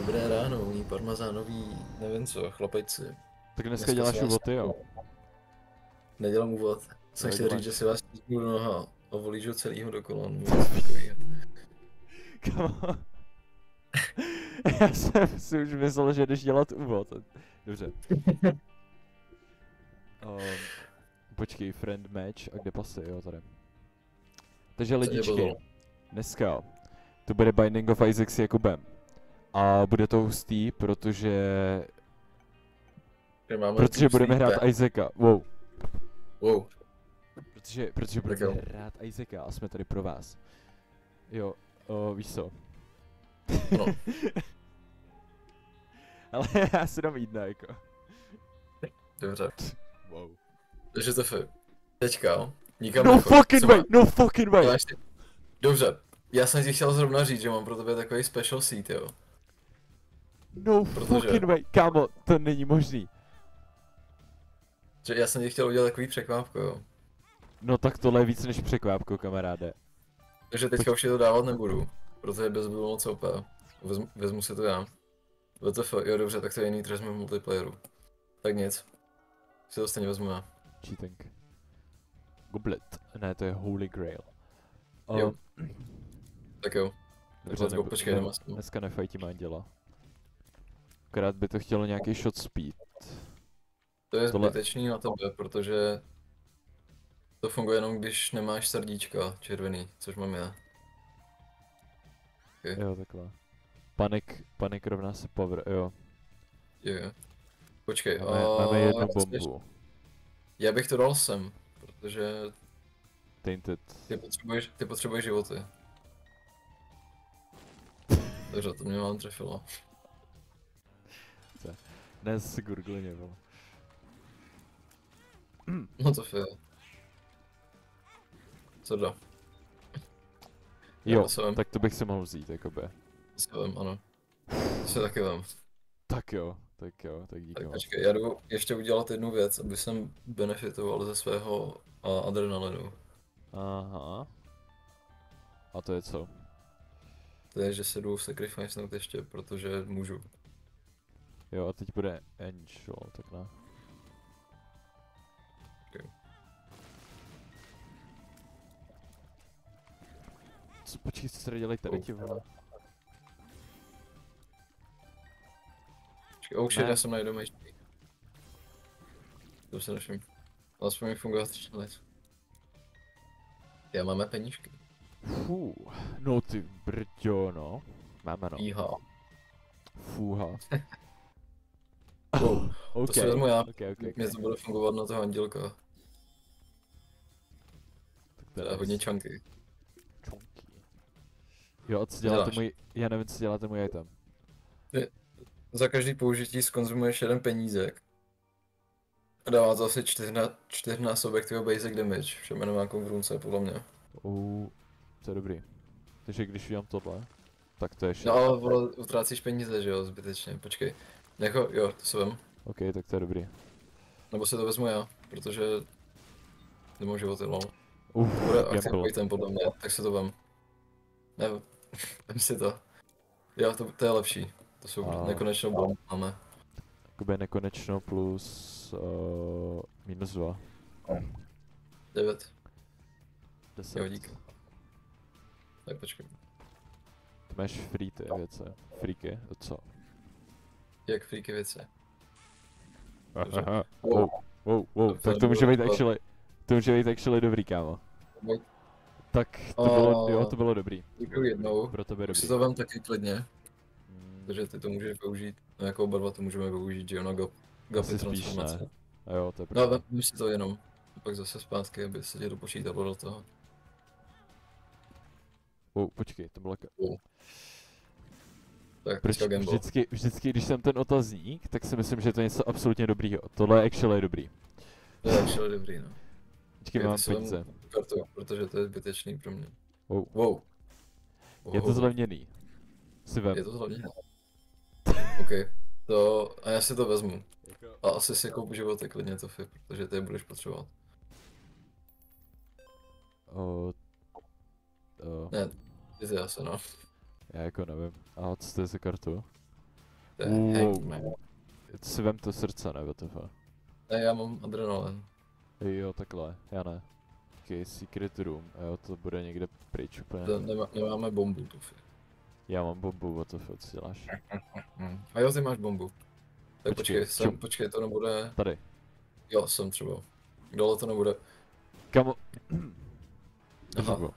Dobré ráno, mý parmazánový, nevím co, chlapejci. Tak dneska Dneska si děláš vás úvod, ty jo? nedělám úvod. Jsem Jo, chtěl říct, děláš. že si vás stříznu do noha a volížu celýho dokola, nebo něco takovýho. Kamo. Já jsem si už myslel, že jdeš dělat úvod. Dobře. Počkej, friend match, a kde pasy, jo, tady. Takže lidičky, dneska to bude Binding of Isaac s Jakubem. A bude to hustý, protože budeme hrát Isaaca, wow. Wow. Protože budeme hrát Isaaca a jsme tady pro vás. Jo, víš co? No. Ale já si dám jídna, jako. Dobře. Wow. Takže to teďka, nikam No nechoď. fucking way, no fucking way! Dobře, já jsem ti chtěl zrovna říct, že mám pro tebe takový special seat, jo. No fucking way, kámo, to není možný. Že já jsem ti chtěl udělat takový překvápko, jo. No tak tohle je víc než překvápko, kamaráde. Takže teďka už je to dávat nebudu, protože bez bylo moc OP. Vezmu si to já. WTF, jo dobře, tak to je jiný, který jsme v multiplayeru. Tak nic. Si to stejně vezmu já. Cheating. Goblet. Ne, to je Holy Grail. Jo. Tak jo. Dobře, počkej, dneska nefajtíme anděla. Akorát by to chtělo nějaký shot speed. To je zbytečný na tebe, protože to funguje jenom když nemáš srdíčka červený, což mám já. Okay. Jo, takhle. Panik rovná se power, jo. Jo. Počkej, máme jednu bombu. Já bych to dal sem, protože... Tainted. Ty potřebuješ životy. Dobře, to mě mám trefilo. Dnes si gurglině, vole. No to je. Co dá? Jo, tak to bych si mohl vzít, jakoby. To si vem, ano. To si taky vem. Tak jo, tak díky. Tak počkej, já jdu ještě udělat jednu věc, aby jsem benefitoval ze svého adrenalinu. Aha. A to je co? To je, že se jdu sacrificenout ještě, protože můžu. Jo, a teď bude Angel, tak ne. Okay. Co, počkej, co se dělají tady ti vole? Oh shit, já jsem najdu ještě. To se neším. Aspoň mi funguje střelit. Já máme penížky. No ty brďo, no. Máme no. Jíha. Fuha. Okay. To si vezmu já, okay. Mě to bude fungovat na toho andělka. Tak to je hodně chunky. Jo, a co děláte můj, já nevím, co děláte můj item. Za každý použití skonzumuješ jeden penízek. A dává to asi 4násobek tvého basic damage, všem enemákům v runce, podle mě. To je dobrý. Takže když udělám tohle, tak to je No ale utrácíš peníze, že jo, zbytečně, počkej. Jo, to se vem. Ok, tak to je dobrý. Nebo si to vezmu já, protože nemám životy, lol. To bude aktivní ten podle mě, tak si to vem. Ne, vem si to. Jo, to je lepší. To jsou nekonečnou bombu máme. Jakoby nekonečno plus -2. 9. 10. Jo, dík. Tak počkej. Ty máš free ty věce. Freaky? Co? Jak freaky věce? Wow. Tak to může být actually... To může být actually dobrý, kámo. Tak to bylo, jo, to bylo dobrý. Děkuji jednou. Pro tebe dobrý. Si to vem taky klidně. Takže ty to můžeš využít, no jako oba dva to můžeme využít, že jo, na gapy transformace. A jo, to je pravda. No, vem si to jenom. A pak zase zpátky, aby se tě to počítalo do toho. Počkej, to bylo tak, proč vždycky, když jsem ten otazník, tak si myslím, že to je něco absolutně dobrýho. Tohle je actually dobrý. To je actually dobrý, no. Počkej, mám peníze. Kartu, protože to je zbytečný pro mě. Wow. Je to zlevněný. Si vem. Je to zlevněný. OK. A já si to vezmu. A asi si koupu životy klidně to protože ty je budeš potřebovat. Ne, ty asi no. Já jako nevím. A co to je za kartu? To je Wow. Hangman. Si vem to srdce, nebo to fakt? Ne, já mám adrenalin. Jo, takhle, já ne. Okay, secret room, jo, to bude někde pryč úplně. Nemáme bombu, Tufy. Já mám bombu, what the fuck, co děláš? A jo, ty máš bombu. Tak Počkej, počkej, to nebude... Tady. Jo, jsem třeba. Dole to nebude. Kamo... Aha. Aha.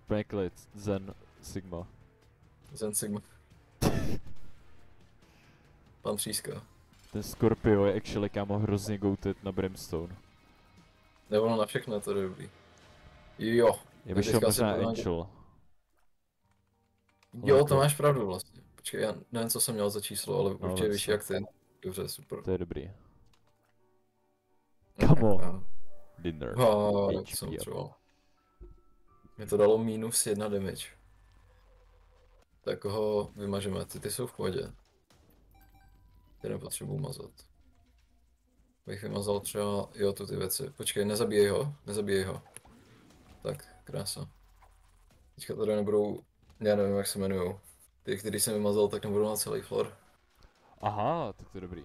Úplně klid, Zen, Sigma. Zen Sigma. Pan Tříska. Ten Scorpio je actually kámo hrozně goated na Brimstone. Nebo na všechno, to je dobrý. Jo. Já bych šel možná Angel. Jo, to máš pravdu vlastně. Počkej, já nevím, co jsem měl za číslo, ale No, určitě vyšší jak ty. Dobře, super. To je dobrý. Kamo. Dinner. Jak jsem třeba. Mě to dalo -1 damage. Tak ho vymažeme, ty jsou v pohodě. Ty nepotřebuji mazat. Bych vymazal třeba, jo, tu ty věci. Počkej, nezabíjej ho. Tak, krása. Teďka tady nebudou, já nevím, jak se jmenujou. Ty, který jsem vymazal, tak nebudou na celý floor. Aha, tak to je dobrý.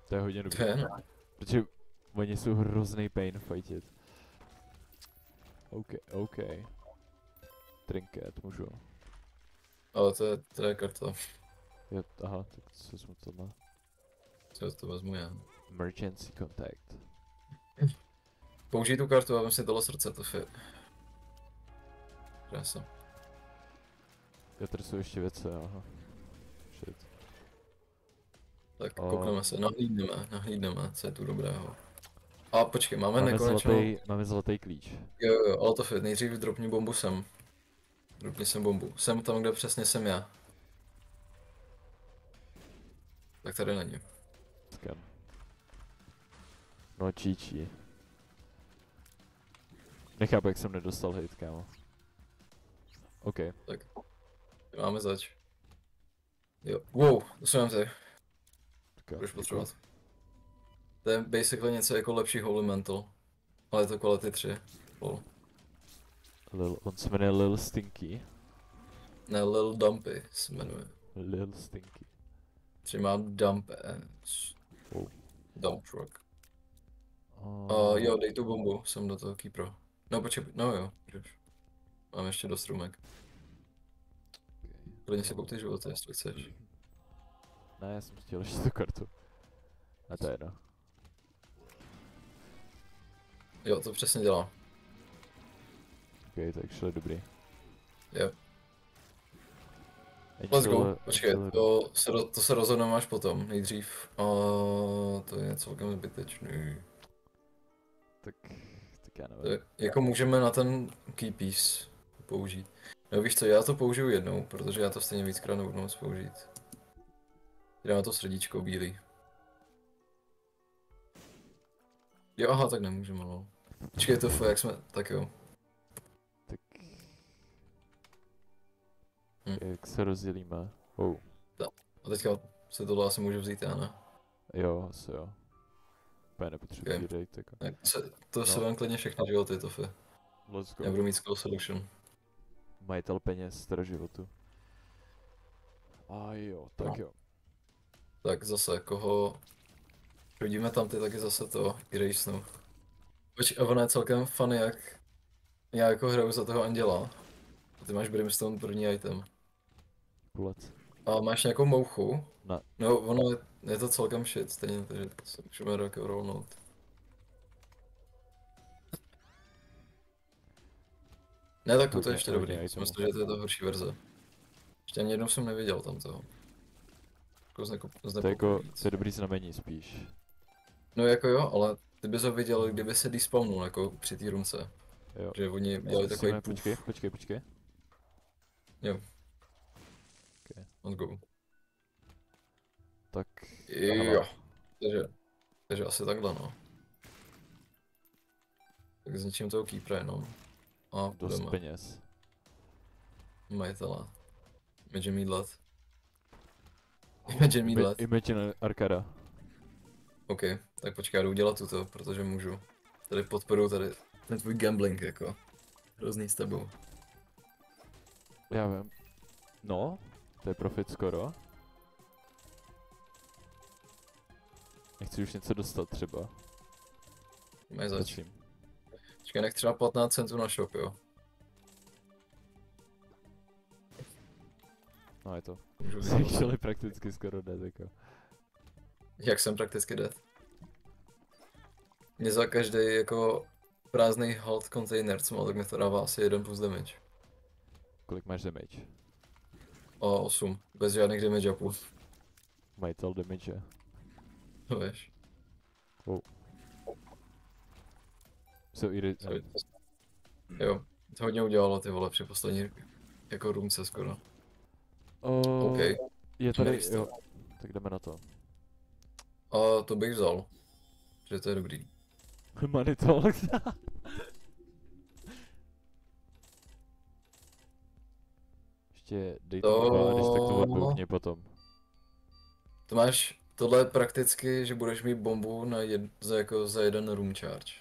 To je hodně dobrý. To je, ne? Protože oni jsou hrozný pain fightit. OK. Trinket, můžu. Ale to je karta. Jo, aha, tak co vezmu tohle. Co to vezmu já. Emergency contact. Použij tu kartu a vem si tohle srdce, to je. Krása. Jo, tady jsou ještě věci, aha. Shit. Tak koukneme se, nahlídneme, co je tu dobrého. A počkej, máme nekonečno... Máme zlatý klíč. Jo, ale to fit, nejdřív dropni bombu sem. Dropni sem bombu. Sem tam, kde přesně jsem já. Tak tady není. Scan. No, číčí. Nechápu, jak jsem nedostal hit, kámo. OK. Tak. Máme zač. Jo. Wow, to jsem ty. Budeš potřebovat. To je basically něco jako lepší Holy Mental. Ale je to quality 3. Lol. On se jmenuje Lil Stinky. Ne, Lil Dumpy se jmenuje. Lil Stinky. Tři mám Dump Oh. Dump truck. Jo, dej tu bombu, jsem do toho keepera. No počkej, no jo, můžeš. Mám ještě dost rumek. Klidně si koupit životy, jestli chceš. Ne, já jsem chtěl ještě tu kartu. A to je jedno. Jo, to přesně dělá. OK, takže je dobrý. Jo. Let's go, počkej, to se rozhodneme až potom, nejdřív. To je celkem zbytečný. Tak já nevím. Jako můžeme na ten key piece použít. No víš co, já to použiju jednou, protože já to stejně víckrát nebudu moc použít. Dáme to srdíčko bílý. Jo, aha, tak nemůžeme, no. Počkej, to jak jsme, tak jo. Tak... Jak se rozdělíme? Oh. A teďka se tohle asi můžu vzít já, ne? Jo, asi jo. Úplně nepotřebuji dejt, jako. To se vám klidně všechny životy, Tofy. Let's go. Já budu mít skill solution. Majitel peněz, teda životu. A jo, tak jo. Tak zase, koho... Vidíme tam ty taky zase to erasenu. A ono je celkem funny, jak já jako hraju za toho anděla. A ty máš Brimstone první item. Kulet. A máš nějakou mouchu? Ne. No, ono je to celkem shit stejně, takže se můžeme jako rollnout. Ne, tak to je ještě dobrý, myslím, že to je to horší verze. Ještě ani jednou jsem neviděl tam toho. To je dobrý znamení spíš. No jako jo, ale ty bys ho viděl, kdyby se despawnul jako při té runce. Jo. Že oni dělali takový puf. Počkej. Jo. Okay. Let's go. Tak... Jo. Takže asi takhle no. Tak zničím toho keepera jenom. A dost peněz. Majitele. Imagine Meadlet. Imagine Meadlet. Imagine Arcada. OK, tak počkej, já jdu udělat tuto, protože můžu. Tady podporuji tady ten tvůj gambling jako. Hrozný s tebou. Já vím. No, to je profit skoro. Nechci už něco dostat třeba. Máš zač. Prosím. Počkej, nech třeba 15 centů na shop, jo. No je to. Můžu Jsi vidět. actually prakticky skoro dead, jako. Jak jsem prakticky dead. Mě za každý jako prázdný hold container, co má, tak mi to dává asi 1 plus damage. Kolik máš damage? O 8, bez žádných damage upů. Majitel damage. To víš. So i Jo, to hodně udělalo ty vole při poslední jako roomce skoro. OK. Je tady, nejste. jo. Tak jdeme na to. A to bych vzal. Že to je dobrý. Money talk. Ještě dej to To- a když tak to odboukni potom. To máš, tohle je prakticky, že budeš mít bombu na za jeden room charge.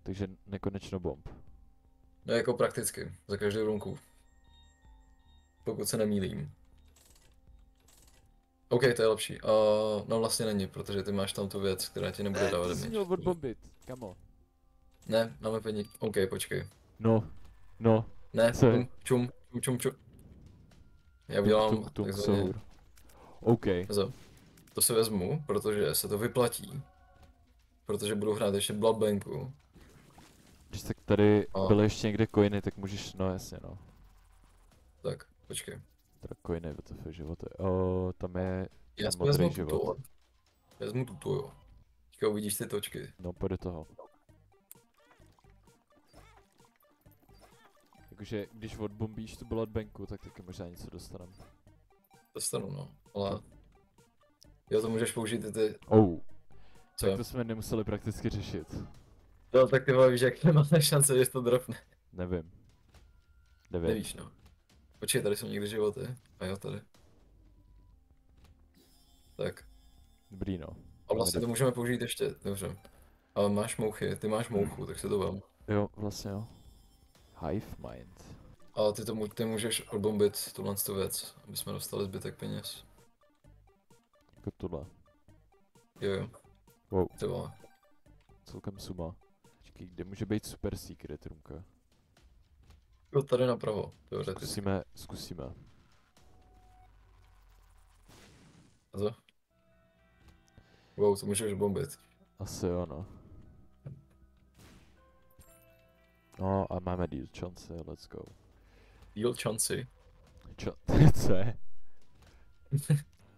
Takže nekonečno bomb. No jako prakticky, za každou roomku. Pokud se nemýlím. OK, to je lepší. No vlastně není, protože ty máš tam tu věc, která ti nebude dávat Ty jsi měl damage. odbombit, kamo. Ne, máme peníze. OK, počkej. No, no. Ne, Co je? čum. Já udělám Tum takzvaně. sour. OK. To si vezmu, protože se to vyplatí. Protože budu hrát ještě Bloodbanku. Když tak tady A. byly ještě někde coiny, tak můžeš, no jasně no. Tak, počkej. Teda coiny, WTF životy. Tam je Já ten si modrý vezmu život. tuto. Vezmu tuto, jo. Teďka uvidíš ty točky. No, pojď do toho. Jakože, když odbombíš tu Bloodbanku, tak taky možná něco dostaneme. Dostanu, no. Ale... Jo, to můžeš použít i ty... Co? Tak to jsme nemuseli prakticky řešit. No, tak ty vole, víš, jak nemáme šance, že to dropne. Nevím. Nevíš, no. Počkej, tady jsou někde životy. A jo, tady. Tak. Dobrý no. A vlastně to můžeme použít ještě, dobře. Ale máš mouchy, ty máš mouchu, tak se to vem. Jo, vlastně jo. Hive Mind. Ale ty můžeš odbombit tuhle tu věc, aby jsme dostali zbytek peněz. Jako tohle. Jo. Wow. Ty vole. Celkem suma. Počkej, kde může být super secret roomka? Jo, tady napravo, teoreticky. Zkusíme. A to? Wow, to můžeš bombit. Asi jo, no. No a máme deal chance, let's go. Deal chance. Co je?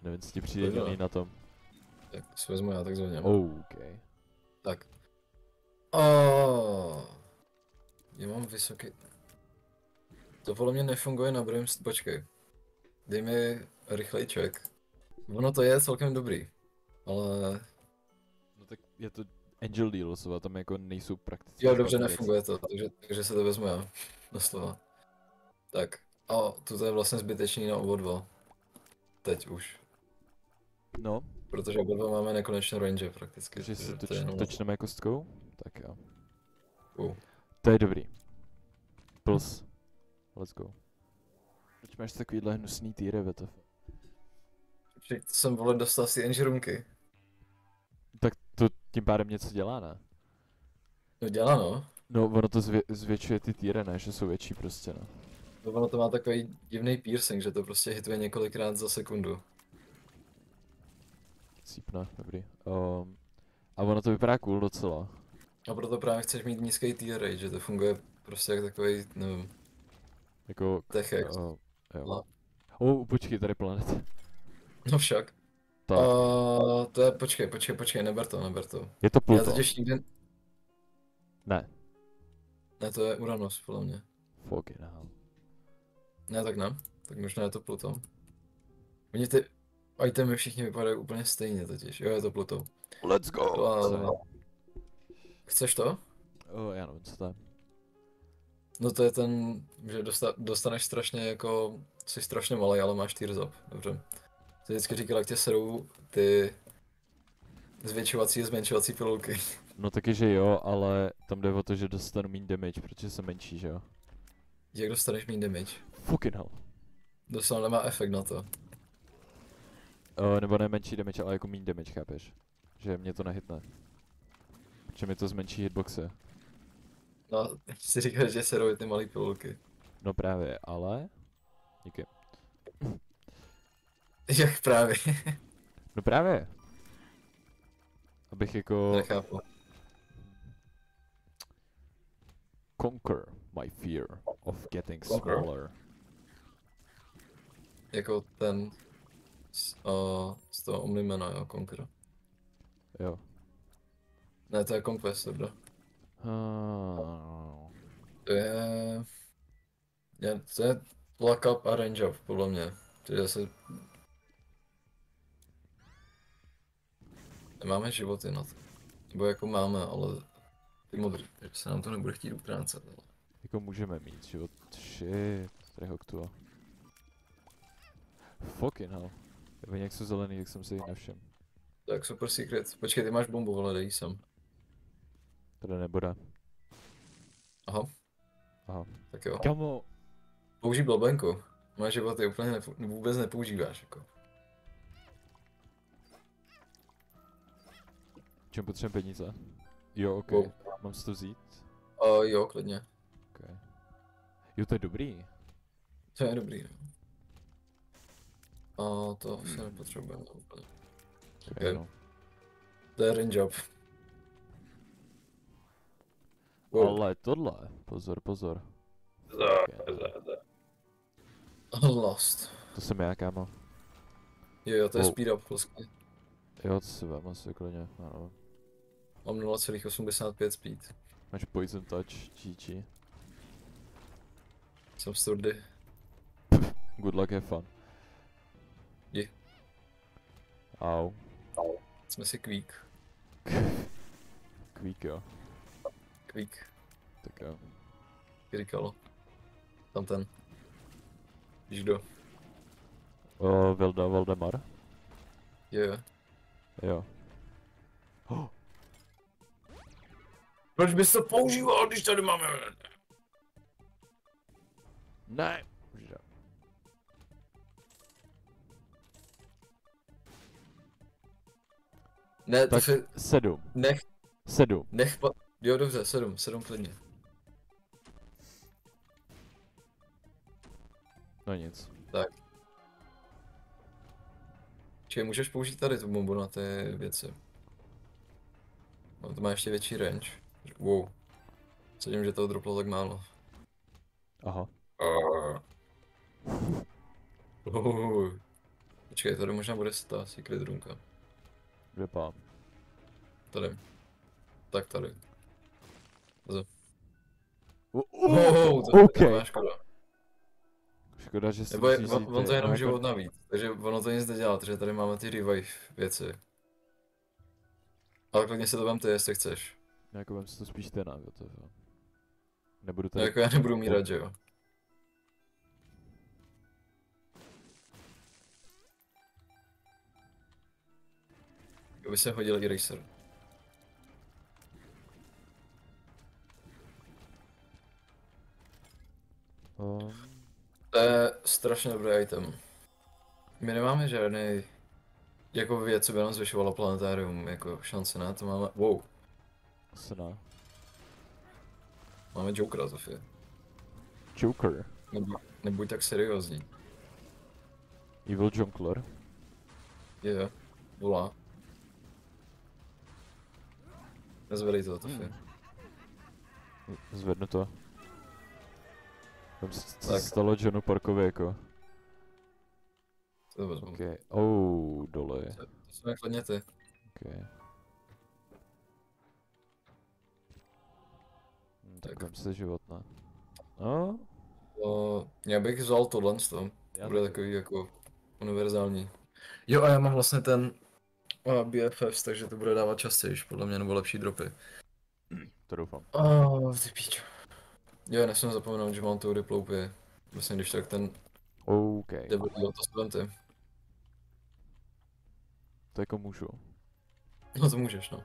Nevím, co ti přijde To jo. divný na tom. Tak si vezmu já takzvaně. OK. Tak. Já mám vysoký... To podle mě nefunguje na Brimstone, počkej. Dej mi rychlej check. Ono to je celkem dobrý, ale... No tak je to Angel Deals, a tam jako nejsou prakticky. Jo, dobře, žádné nefunguje to, takže se to vezmu já. Doslova. Tak. A to je vlastně zbytečný na oba dva. Teď už. No, Protože oba dva máme nekonečné range prakticky. takže si to je jenom... točneme kostkou? Tak jo. Uh. To je dobrý. Plus. Let's go. Proč máš takovýhle hnusný týry, WTF? Jsem vole dostal si engine roomky. Tak to tím pádem něco dělá, ne? No dělá no. No, ono to zvětšuje ty týry, ne? Že jsou větší prostě, ne? No, ono to má takový divný piercing, že to prostě hituje několikrát za sekundu. Cípne, dobrý. A ono to vypadá cool docela. A proto právě chceš mít nízký tier rate, že to funguje prostě jak takový, nevím, Jako... Techex. Jo. Počkej, tady planet. No však. Tak. To je, počkej, neber to. Je to Já Pluto. totiž nikdy... Ne. Ne, to je Uranus, podle mě. Fucking hell. Ne, tak ne. Tak možná je to Pluto. Oni ty itemy všichni vypadají úplně stejně totiž. Jo, je to Pluto. Let's go! Chceš to? Já nevím, co to je. No to je ten, že dostaneš strašně jako, jsi strašně malý, ale máš tears up, dobře. Ty vždycky říkal, jak tě serou ty zvětšovací a zmenšovací pilulky. No taky, že jo, ale tam jde o to, že dostanu méně damage, protože jsem menší, že jo? Jak dostaneš méně damage? Fucking hell. Dostal nemá efekt na to. Nebo ne menší damage, ale jako méně damage, chápeš? Že mě to nehitne. Protože mi to zmenší hitboxe. No, si říkáš, že se rojí ty malý pilulky. No právě, ale... Díky. Jak právě. No právě. Abych jako... Nechápu. Conquer my fear of getting Conquer? smaller. Jako ten z toho Omnimana, jo, Conquer. Jo. Ne, to je Conquest, dobrá. Uh, To je Pluck Up a Range Up, podle mě. To je zase... Nemáme životy na to. Nebo jako máme, ale ty modrý, takže se nám to nebude chtít utrácet. Ale... jako můžeme mít život. Shit, Trehoktua. Fucking hell. Kdyby něco zelený, jak jsem si jich nevšiml. Tak super secret. Počkej, ty máš bombu, ale dej sem. Tady nebude. Aha, Aha. tak jo. Kamo! Použij blabenku. Máš životy úplně vůbec nepoužíváš, jako. Čem potřebujeme peníze? Jo, ok. Wow. Mám si to vzít? Jo, klidně. Ok. Jo, to je dobrý. To je dobrý, no. A to se nepotřebujeme úplně. Okay. No. To je range up. Wow. Ale tohle, pozor, pozor. Lost. To jsem já, kámo. Jo, to je Wow. speed up vlastně. Jo, to si vem asi klidně, ano. Mám 0,85 speed. Máš poison touch, GG. Jsem sturdy. Good luck, have fun. Je. Au. Jsme si kvík. Kvík, jo. Kvík. Tak jo. Jak říkalo. Tam ten. Víš kdo? Valdemar? Jo. Jo. Oh, Proč bys to používal, když tady máme? ne! Už jde. Ne, to Tak si... 7. Nech, 7. jo dobře, 7 klidně. No nic. Tak. Čili můžeš použít tady tu bombu na ty věci. No, to má ještě větší range. Wow. Cítím, že toho droplo tak málo. Aha. Počkej, tady možná bude ta secret roomka. Kde pán? Tady. Tak tady. OK. To má škoda. Škoda, že si Nebo je, musíš on to je jenom jako- život navíc, takže ono to nic nedělá, takže tady máme ty revive věci. Ale klidně si to vemte, jestli chceš. Jako vem si to spíš ten, jo, to jo. Nebudu No, tady... jako já nebudu mírat, že jo. Kdyby se hodil eraser. To je strašně dobrý item. My nemáme žádný jako věc, co by nám zvyšovalo planetárium, jako šance na to máme. Wow, Asi ne. máme Jokera, Zofie. Joker. Nebuď tak seriózní. Evil Jonkler. Je, volá. Nezvedej to, Zofie. Zvednu to. Tam se Tak. stalo Johnu Parkovi jako. To vezmu. Okay. Dole. To jsou jak klidně ty. Okay. Tak Tak. vem si život, ne? No, Já bych vzal tohle z toho. Já Bude taky. takový jako univerzální. Jo a já mám vlastně ten BFFs, takže to bude dávat častěji, podle mě, nebo lepší dropy. to doufám. Ty píčo. Jo, nesmím zapomenout, že mám tu reploupy. Vlastně když tak ten OK. debil, to studenty. To jako můžu. No to můžeš, no.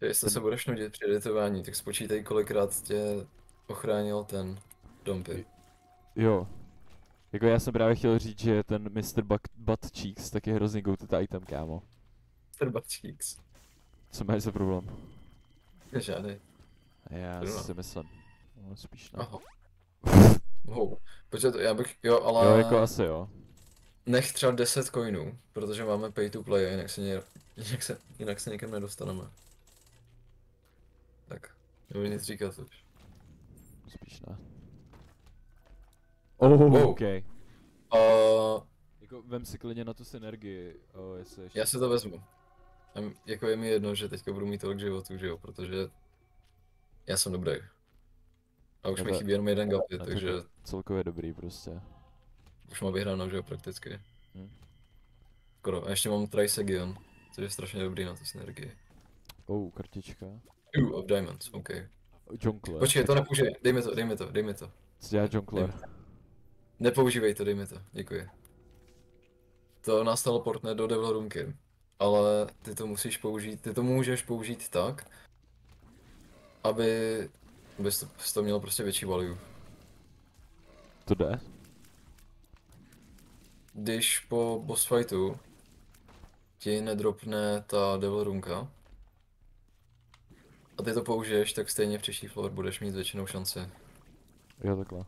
Jestli se budeš nudit při editování, tak spočítej, kolikrát tě ochránil ten dumpy. Jo. Jako já jsem právě chtěl říct, že ten Mr. Butt Cheeks tak je hrozně goated item, kámo. Trbačíks. Co máš za problém? Žádný. Já Zrovna. si myslím. No, spíš ne. Aha. Počkej, já bych, jo, ale... Jo, jako asi jo. Nech třeba 10 coinů, protože máme pay to play a jinak se někam nedostaneme. Tak, nebudu nic říkat už. Spíš ne. Oh, Wow. OK. Uh, Jako vem si klidně na tu synergii, jestli ještě... já si to vezmu. Jako je mi jedno, že teďka budu mít tolik životů, že jo, protože já jsem dobrý. A už mi chybí jenom jeden gapy, takže celkově dobrý prostě. už mám vyhráno, že jo, prakticky. Hm. Skoro. A ještě mám Trisegion, což je strašně dobrý na tu synergii. Kartička. Of Diamonds, OK. Jonkler. Počkej, to nepoužij, dej mi to. Co dělá Jonkler? Nepoužívej to, dej mi to, děkuji. To nás teleportne do Devil Roomky, ale ty to musíš použít, ty to můžeš použít tak, abys to měl prostě větší value. To jde? Když po boss fightu ti nedropne ta Devil Roomka a ty to použiješ, tak stejně v příští floor budeš mít většinou šanci. Jo, takhle.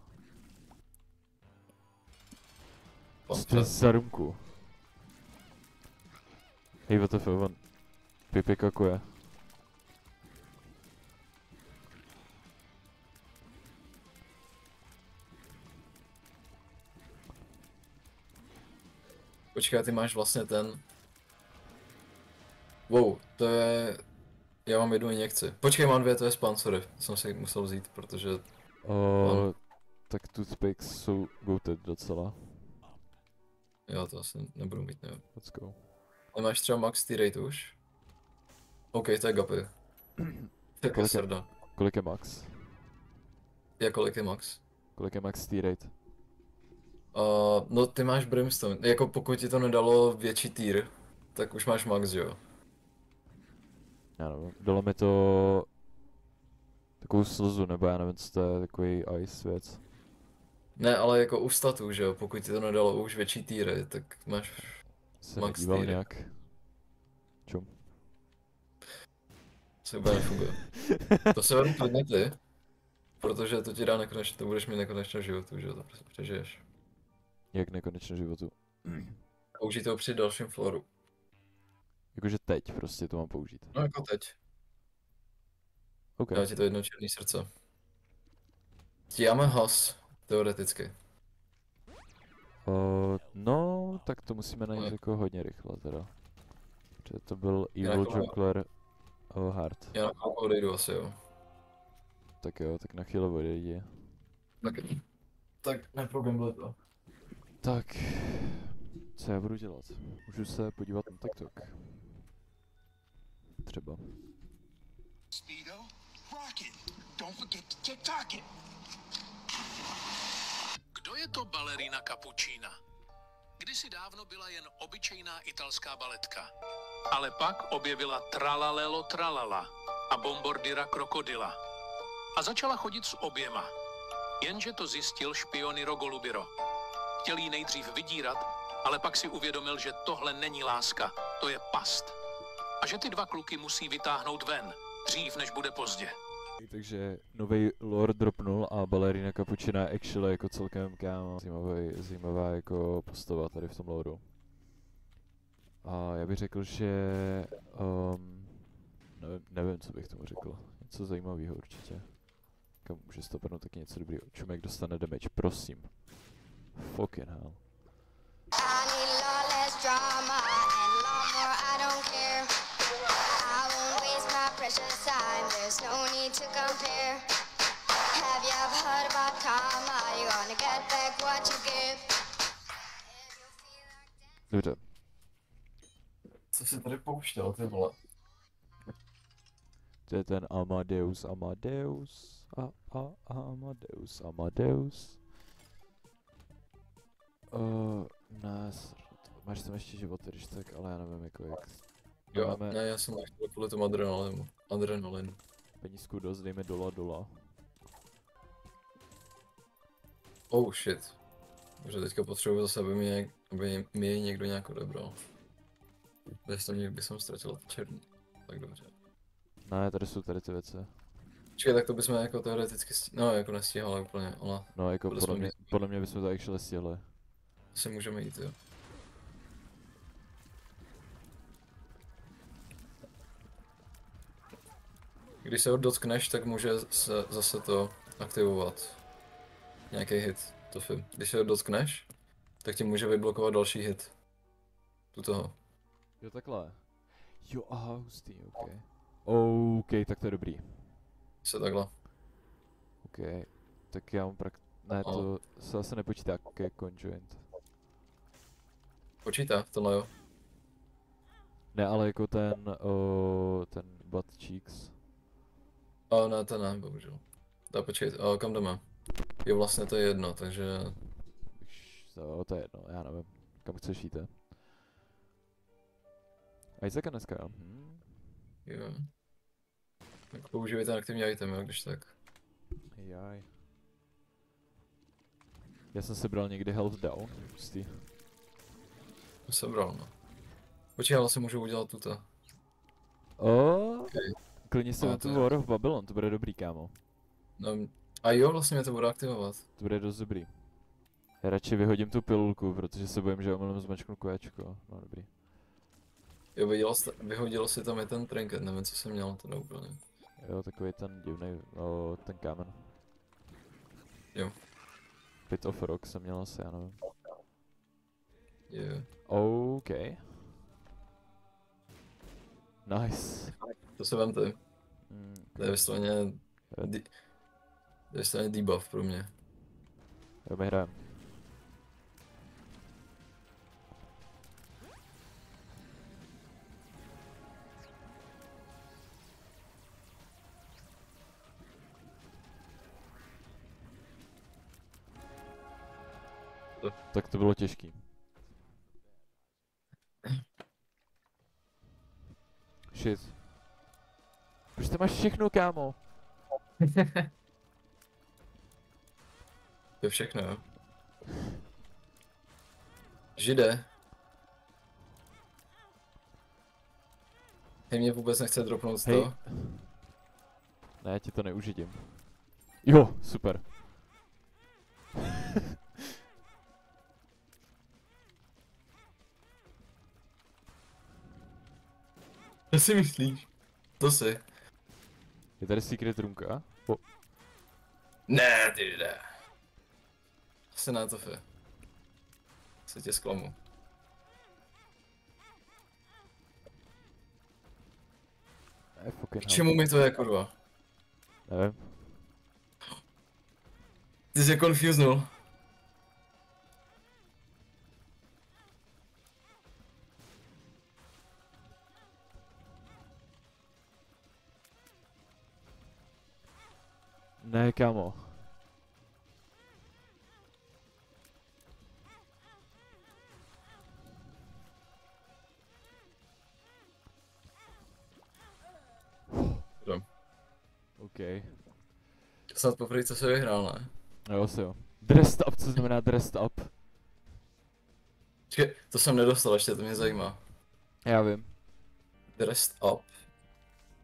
Pan To je za rumku. Hej, WTF, on Pipi kakuje. Počkej, ty máš vlastně ten... Wow, to je... Já mám jednu injekci. Počkej, mám dvě, to je spam, sorry. Jsem si musel vzít, protože... Tak toothpicks jsou goated docela. Já to asi nebudu mít, nevím. Let's go. Ale máš třeba max T-rate už? OK, to je gapy. Tak je srda. Kolik je max? Kolik je max? Kolik je max T-rate? No ty máš Brimstone, jako pokud ti to nedalo větší tier, tak už máš max, jo? Já nevím, dalo mi to... takovou slzu, nebo já nevím, co to je, takový ice věc. Ne, ale jako u statů, že jo, pokud ti to nedalo už větší týry, tak máš Se max nedíval týry. nějak. Čum. Se úplně nefunguje. To se vezmu klidně ty, protože to ti dá nekonečně, to budeš mít nekonečně životu, že jo, to prostě přežiješ. Jak nekonečně životu. Použij to při dalším floru. Jakože teď prostě to mám použít. No jako teď. OK. Dá ti to jedno černý srdce. Stíháme has, teoreticky. No, tak to musíme najít jako hodně rychle teda. Protože to byl Evil Jonkler Hard. Já na chvilku odejdu asi, jo. Tak jo, tak na chvíli odejdi. Tak neproblém to. Tak, co já budu dělat? Můžu se podívat na TikTok. Třeba. Speedo, Rocket, don't forget to TikTok it. Kdo je to balerina Cappuccina? Kdysi dávno byla jen obyčejná italská baletka. Ale pak objevila Tralalelo Tralala a Bombordira Krokodila. A začala chodit s oběma. Jenže to zjistil špioniro Golubiro. Chtěl jí nejdřív vydírat, ale pak si uvědomil, že tohle není láska, to je past. A že ty dva kluky musí vytáhnout ven, dřív než bude pozdě. Takže nový lore dropnul a balerina Cappuccina je actually jako celkem kámo zajímavá jako postava tady v tom loreu. A já bych řekl, že nevím, co bych tomu řekl. Něco zajímavého určitě. Kam může stopadnout taky něco dobrýho. Čumek dostane damage, prosím. Fucking hell. Precious time, there's no need to compare. Have you ever heard about karma? You're gonna get back what you give. Dobře. Co jsi tady pouštěl, ty vole? To je ten Amadeus. Ne, máš tam ještě životy, když tak, ale já nevím jako jak. Jo, Máme ne, já jsem nechtěl kvůli tomu adrenalinu. penízku dost, dejme dola. Oh shit. Protože teďka potřebuji zase, aby mi jej někdo nějak odebral. Bez toho někdy jsem ztratil černý. Tak dobře. Ne, tady jsou tady ty věci. Počkej, tak to bychom jako teoreticky no jako nestíhali úplně, ale No jako byli jsme blízko. podle mě bychom to actually stihli. Asi můžeme jít, jo. Když se ho dotkneš, tak může se zase to aktivovat. Nějaký hit, to film. Když se ho dotkneš, tak ti může vyblokovat další hit. Tu toho. Jo, takhle. Jo, aha, hustý, ok. OK, tak to je dobrý. Se takhle. OK, tak já mám ne, to se asi nepočítá ke conjoint. Počítá, tohle jo. Ne, ale jako ten butt cheeks. Ne, to ne, bohužel. Tak počkej, kam jdeme? Jo, vlastně to je jedno, takže... To je jedno, já nevím. Kam chceš jít, Isaaca dneska, jo? Jo. Tak používej ten aktivní item, jo, když tak. Jaj. Já jsem si bral někdy health down, hustý. To jsem bral, no. Počkej, ale se můžu udělat tuto. Okay. Klidně si tu War of Babylon, to bude dobrý, kámo. No, a jo, vlastně mě to bude aktivovat. To bude dost dobrý. Já radši vyhodím tu pilulku, protože se bojím, že omylem zmačknu koječko. No dobrý. Jo, vyhodilo si tam i ten trinket, nevím, co jsem měl, to neúplně. Jo, takový ten divný, ten kámen. Jo. Pit of Rock jsem měl asi, já nevím. Jo. OK. Nice. To se vemte. To je vysloveně debuff pro mě. Jo, my hrajeme. Tak to bylo těžký. Shit. Proč ty máš všechno, kámo? To je všechno, jo. Žide. Hej, mě vůbec nechce dropnout z toho. Ne, já ti to neužidím. Jo, super. Co si myslíš? To si. Je tady secret roomka? Ne, ty ne. Asi na to fe. Se tě zklamu. K čemu mi to je, kurva? Nevím. Ty jsi je confusenul. Ne, kámo. OK. Snad poprvé, co se vyhrál, ne? Jo, si jo. Dressed up, co znamená dressed up? Počkej, to jsem nedostal ještě, to mě zajímá. Já vím. Dressed up.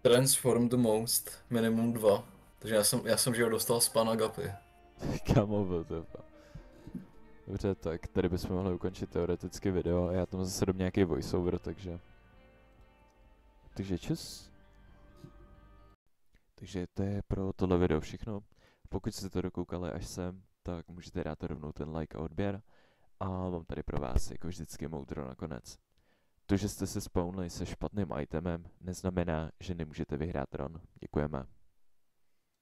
Transform the most, minimum 2. Takže já jsem že ho dostal z pana Gapy. Kámo, byl to. Dobře, tak tady bychom mohli ukončit teoreticky video a já tam zase dám nějaký voiceover, takže čus. Takže to je pro tohle video všechno. Pokud jste to dokoukali až sem, tak můžete dát rovnou ten like a odběr. A mám tady pro vás jako vždycky moudro nakonec. To, že jste se spawnli se špatným itemem, neznamená, že nemůžete vyhrát run. Děkujeme.